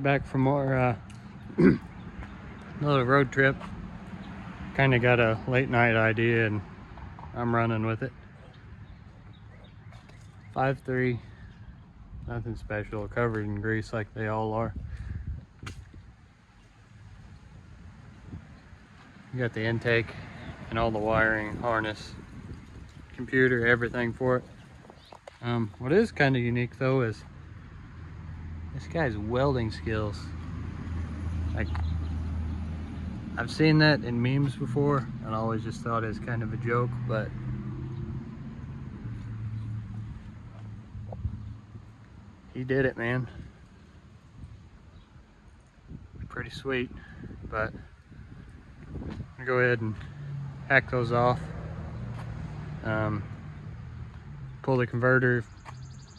back from our little road trip. Kind of got a late night idea and I'm running with it. 5.3, nothing special, covered in grease like they all are. You got the intake and all the wiring, harness, computer, everything for it. What is kind of unique though is this guy's welding skills. Like, I've seen that in memes before and I always just thought it was kind of a joke, but he did it, man. Pretty sweet. But I'm gonna go ahead and hack those off. Pull the converter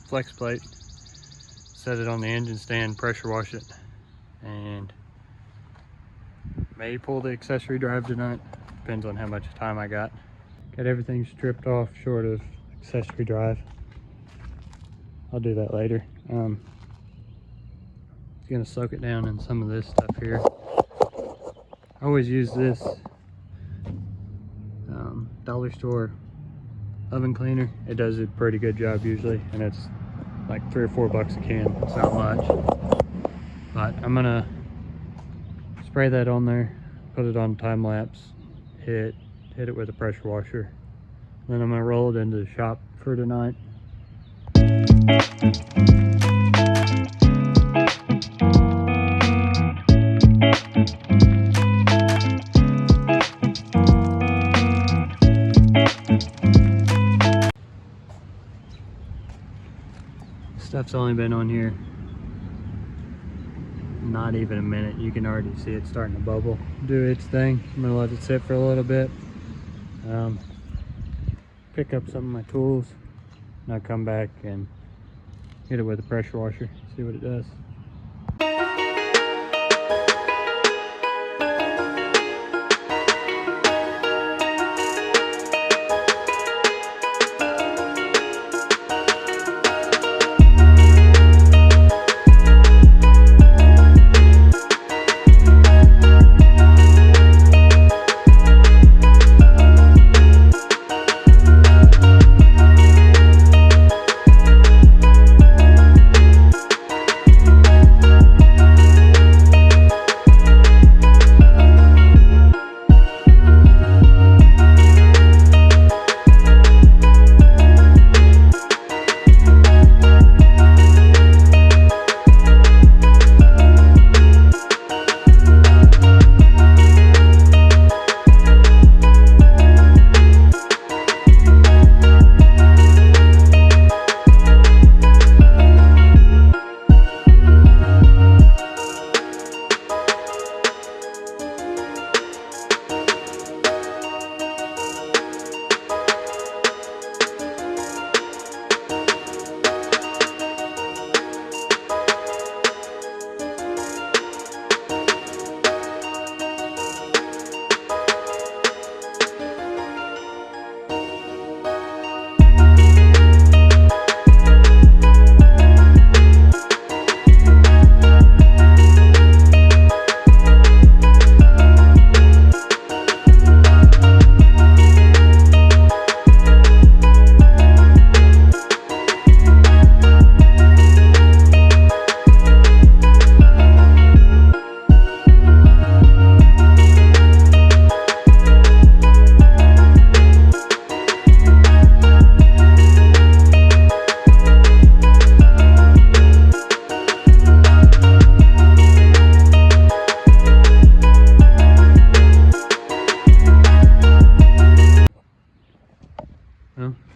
flex plate, set it on the engine stand, pressure wash it, and may pull the accessory drive tonight. Depends on how much time I got. Got everything stripped off short of accessory drive. I'll do that later. It's gonna soak it down in some of this stuff here. I always use this dollar store oven cleaner. It does a pretty good job usually, and it's like $3 or $4 a can. It's not much, but I'm gonna spray that on there, put it on time lapse, hit it with a pressure washer, then I'm gonna roll it into the shop for tonight. Stuff's only been on here not even a minute. You can already see it starting to bubble, do its thing. I'm gonna let it sit for a little bit, pick up some of my tools, and I'll come back and hit it with a pressure washer, see what it does.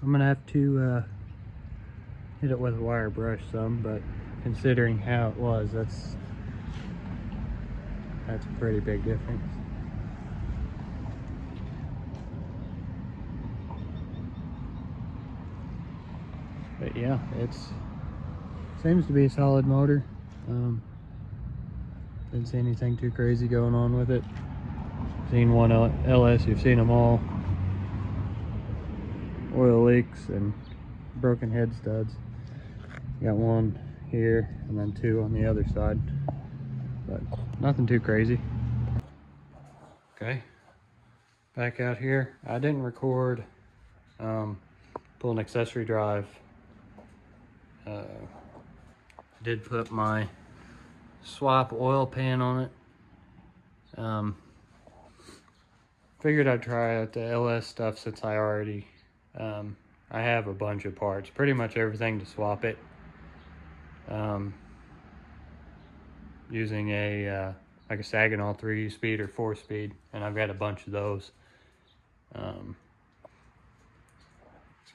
I'm gonna have to hit it with a wire brush some, but considering how it was, that's a pretty big difference. But yeah, seems to be a solid motor. Didn't see anything too crazy going on with it. Seen one LS, you've seen them all. Oil leaks and broken head studs. Got one here and then two on the other side. but nothing too crazy. Okay, back out here. I didn't record pull an accessory drive. I did put my swap oil pan on it. Figured I'd try out the LS stuff since I already I have a bunch of parts, pretty much everything to swap it, using a like a Saginaw 3-speed or 4-speed, and I've got a bunch of those. It's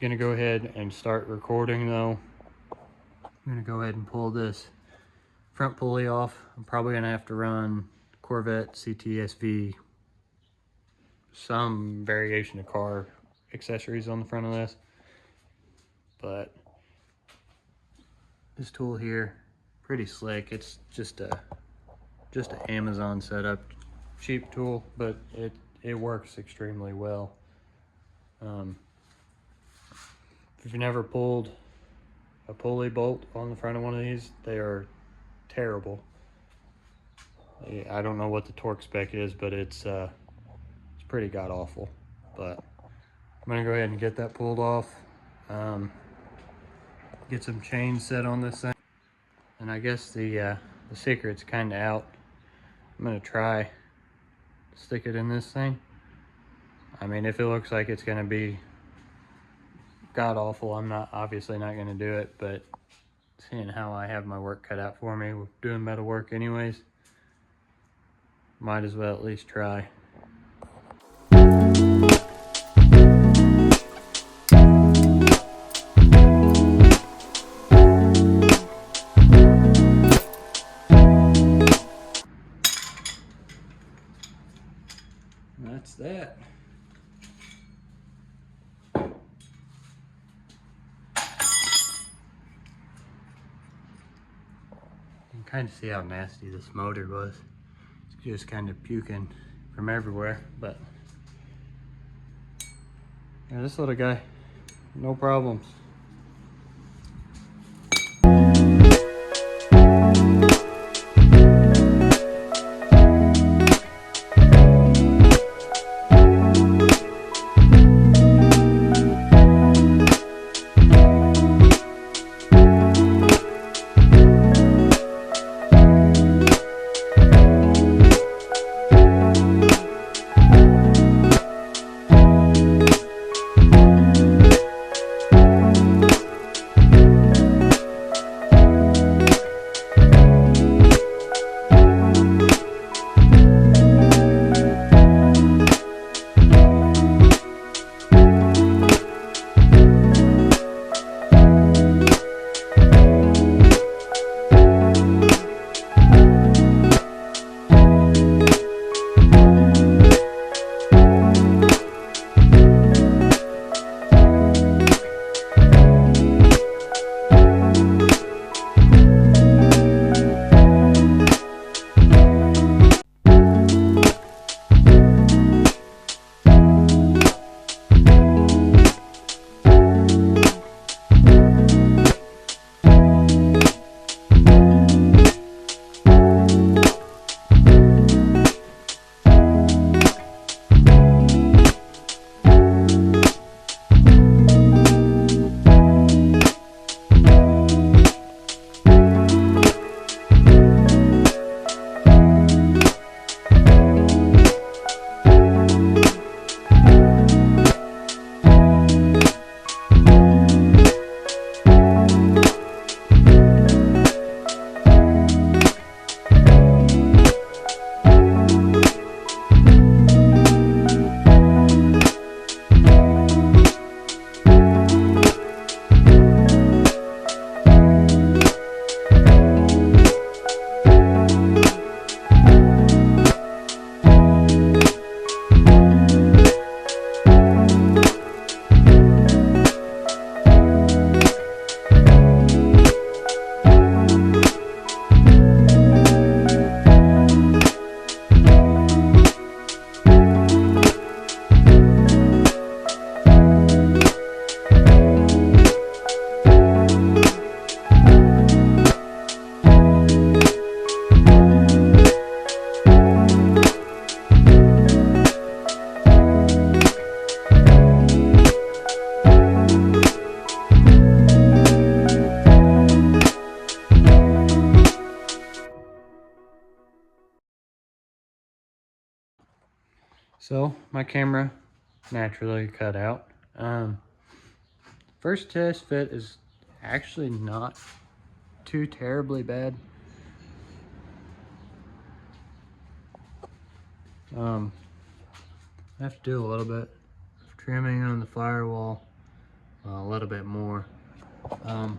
gonna go ahead and start recording though. I'm gonna go ahead and pull this front pulley off. I'm probably gonna have to run Corvette CTSV, some variation of car accessories on the front of this, but this tool here, pretty slick. It's just an Amazon setup, cheap tool, but it works extremely well. If you've never pulled a pulley bolt on the front of one of these, they are terrible. I don't know what the torque spec is, but it's pretty god awful. But I'm gonna go ahead and get that pulled off, get some chains set on this thing, and I guess the secret's kind of out. I'm gonna try to stick it in this thing. I mean, if it looks like it's gonna be god awful, I'm obviously not gonna do it, but seeing how I have my work cut out for me, we're doing metal work anyways, might as well at least try. That's that. You can kind of see how nasty this motor was. It's just kind of puking from everywhere, but yeah, this little guy, no problems. So my camera naturally cut out. First test fit is actually not too terribly bad. I have to do a little bit of trimming on the firewall, a little bit more. But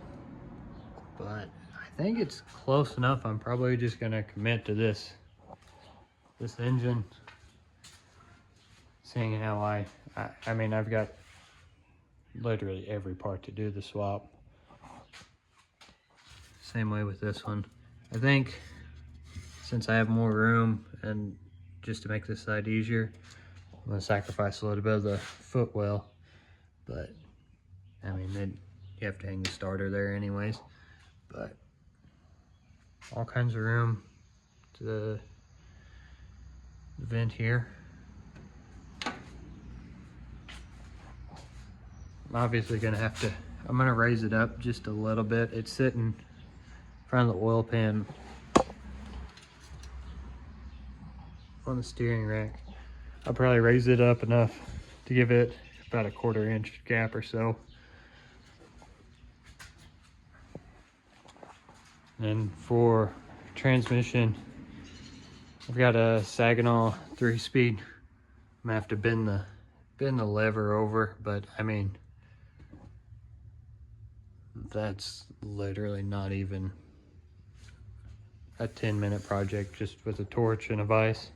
I think it's close enough. I'm probably just gonna commit to this engine, seeing how I mean, I've got literally every part to do the swap. Same way with this one. I think since I have more room and just to make this side easier, I'm gonna sacrifice a little bit of the footwell, but I mean, you have to hang the starter there anyways. But all kinds of room to the vent here. I'm obviously I'm gonna raise it up just a little bit. It's sitting in front of the oil pan on the steering rack. I'll probably raise it up enough to give it about a 1/4 inch gap or so. And for transmission, I've got a Saginaw 3-speed. I'm gonna have to bend the lever over, but I mean, that's literally not even a 10-minute project just with a torch and a vise.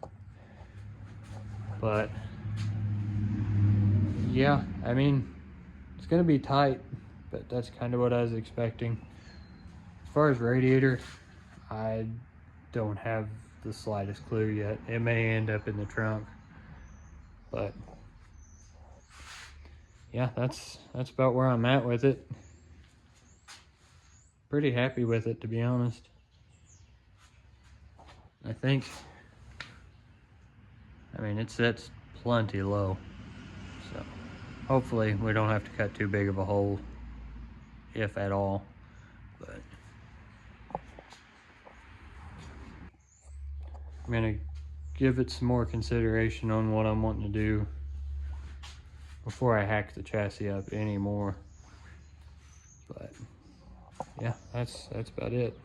But yeah, I mean, it's gonna be tight, but that's kind of what I was expecting. As far as radiator, I don't have the slightest clue yet. It may end up in the trunk, but yeah, that's about where I'm at with it. Pretty happy with it, to be honest. I mean, it sets plenty low, so hopefully we don't have to cut too big of a hole, if at all. But I'm gonna give it some more consideration on what I'm wanting to do before I hack the chassis up anymore. But yeah, that's about it.